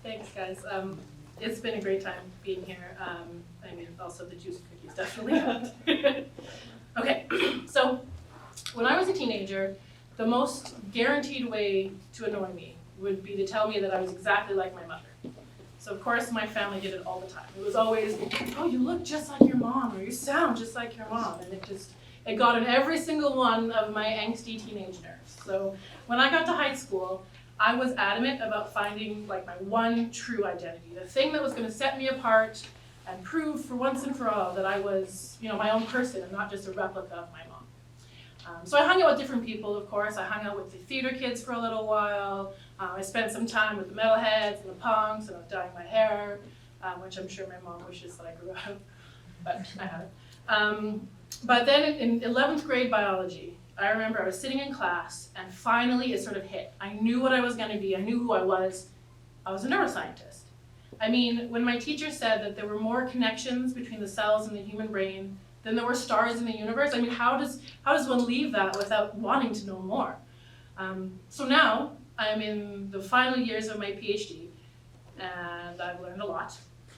Thanks, guys. It's been a great time being here. I mean, also the juice cookies definitely helped. Okay, so when I was a teenager, the most guaranteed way to annoy me would be to tell me that I was exactly like my mother. So of course my family did it all the time. It was always, oh, you look just like your mom, or you sound just like your mom, and it got in every single one of my angsty teenage nerves. So when I got to high school, I was adamant about finding like my one true identity, the thing that was going to set me apart and prove for once and for all that I was, my own person and not just a replica of my mom. So I hung out with different people, of course. I hung out with the theater kids for a little while. I spent some time with the metalheads and the punks, and I was dyeing my hair, which I'm sure my mom wishes that I grew out, but I haven't. But then in 11th grade biology, I remember I was sitting in class, and finally it sort of hit. I knew what I was going to be. I knew who I was. I was a neuroscientist. I mean, when my teacher said that there were more connections between the cells in the human brain than there were stars in the universe, I mean, how does one leave that without wanting to know more? So now I'm in the final years of my PhD, and I've learned a lot.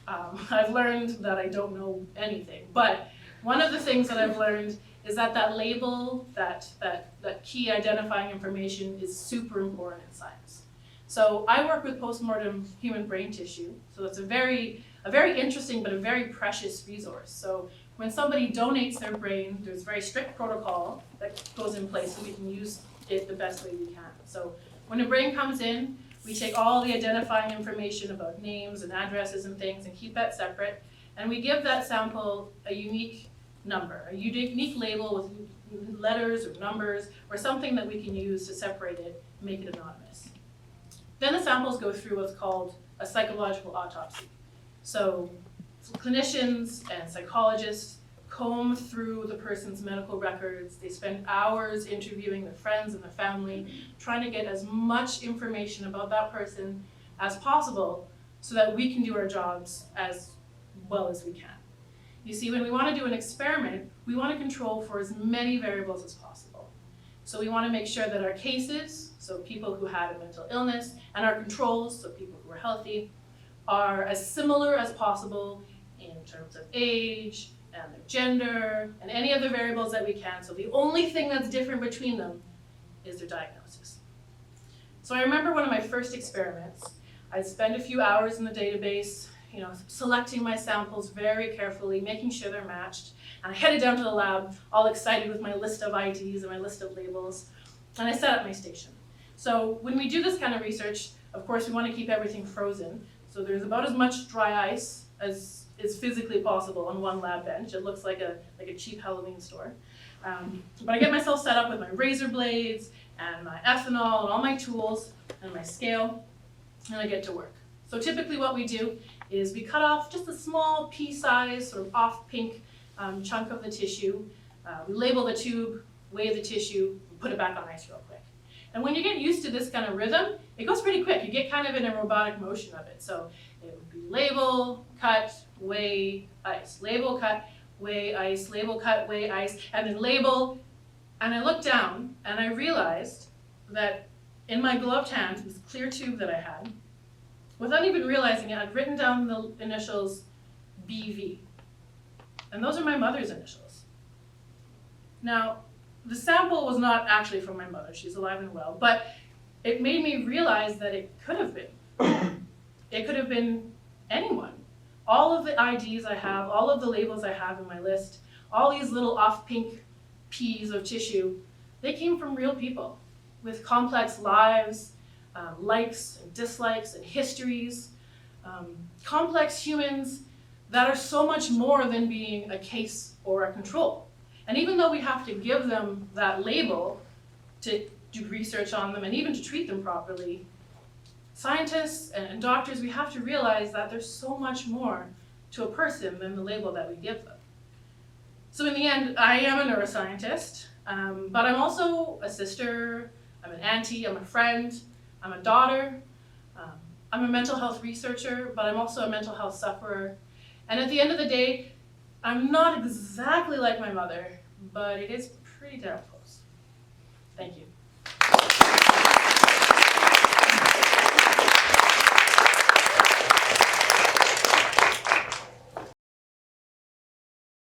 I've learned that I don't know anything, but one of the things that I've learned is that label, that key identifying information is super important in science. So I work with post-mortem human brain tissue, so that's a very interesting but a very precious resource. So when somebody donates their brain, there's a very strict protocol that goes in place so we can use it the best way we can. So when a brain comes in, we take all the identifying information about names and addresses and things and keep that separate, and we give that sample a unique number, a unique label with letters or numbers or something that we can use to separate it and make it anonymous. Then the samples go through what's called a psychological autopsy. So clinicians and psychologists comb through the person's medical records. They spend hours interviewing their friends and their family, trying to get as much information about that person as possible so that we can do our jobs as well as we can. You see, when we want to do an experiment, we want to control for as many variables as possible. So we want to make sure that our cases, so people who had a mental illness, and our controls, so people who are healthy, are as similar as possible in terms of age and their gender and any other variables that we can. So the only thing that's different between them is their diagnosis. So I remember one of my first experiments. I'd spend a few hours in the database, selecting my samples very carefully, making sure they're matched. And I headed down to the lab, all excited with my list of IDs and my list of labels. And I set up my station. So when we do this kind of research, of course, we want to keep everything frozen. So there's about as much dry ice as is physically possible on one lab bench. It looks like a cheap Halloween store. But I get myself set up with my razor blades and my ethanol and all my tools and my scale, and I get to work. So typically what we do is we cut off just a small pea-sized, sort of off-pink chunk of the tissue. We label the tube, weigh the tissue, and put it back on ice real quick. And when you get used to this kind of rhythm, it goes pretty quick. You get kind of in a robotic motion of it. So it would be label, cut, weigh, ice. Label, cut, weigh, ice. Label, cut, weigh, ice. And then label. And I looked down and I realized that in my gloved hand, this clear tube that I had, without even realizing it, I'd written down the initials BV. And those are my mother's initials. Now, the sample was not actually from my mother. She's alive and well. But it made me realize that it could have been. It could have been anyone. All of the IDs I have, all of the labels I have in my list, all these little off-pink peas of tissue, they came from real people with complex lives, likes and dislikes and histories, complex humans that are so much more than being a case or a control. And even though we have to give them that label to do research on them and even to treat them properly, scientists and doctors, we have to realize that there's so much more to a person than the label that we give them. So in the end, I am a neuroscientist, but I'm also a sister, I'm an auntie, I'm a friend, I'm a daughter, I'm a mental health researcher, but I'm also a mental health sufferer. And at the end of the day, I'm not exactly like my mother, but it is pretty damn close. Thank you.